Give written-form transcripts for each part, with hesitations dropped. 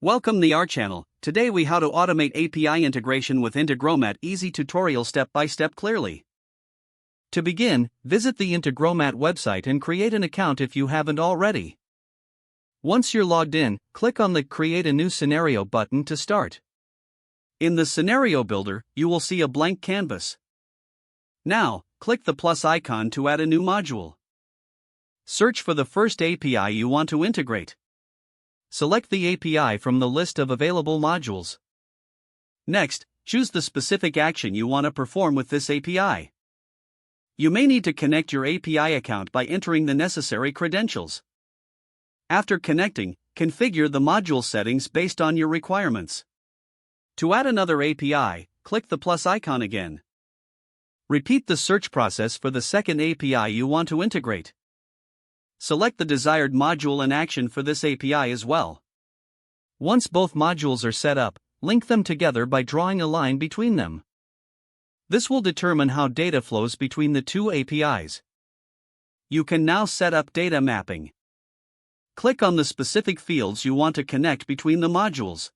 Welcome to our channel. Today we how to automate API integration with Integromat. Easy tutorial step by step clearly. To begin, visit the Integromat website and create an account if you haven't already. Once you're logged in, click on the Create a New Scenario button to start. In the Scenario Builder, you will see a blank canvas. Now, click the plus icon to add a new module. Search for the first API you want to integrate. Select the API from the list of available modules. Next, choose the specific action you want to perform with this API. You may need to connect your API account by entering the necessary credentials. After connecting, configure the module settings based on your requirements. To add another API, click the plus icon again. Repeat the search process for the second API you want to integrate. Select the desired module and action for this API as well. Once both modules are set up, link them together by drawing a line between them. This will determine how data flows between the two APIs. You can now set up data mapping. Click on the specific fields you want to connect between the modules.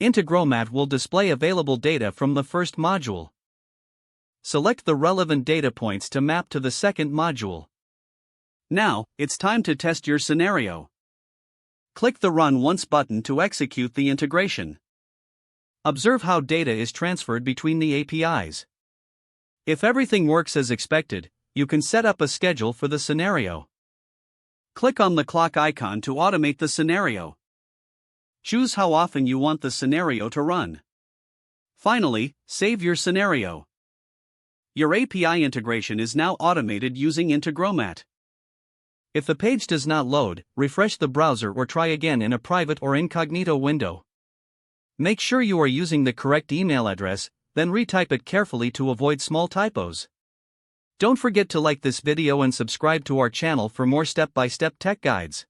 Integromat will display available data from the first module. Select the relevant data points to map to the second module. Now, it's time to test your scenario. Click the Run Once button to execute the integration. Observe how data is transferred between the APIs. If everything works as expected, you can set up a schedule for the scenario. Click on the clock icon to automate the scenario. Choose how often you want the scenario to run. Finally, save your scenario. Your API integration is now automated using Integromat. If the page does not load, refresh the browser or try again in a private or incognito window. Make sure you are using the correct email address, then retype it carefully to avoid small typos. Don't forget to like this video and subscribe to our channel for more step-by-step tech guides.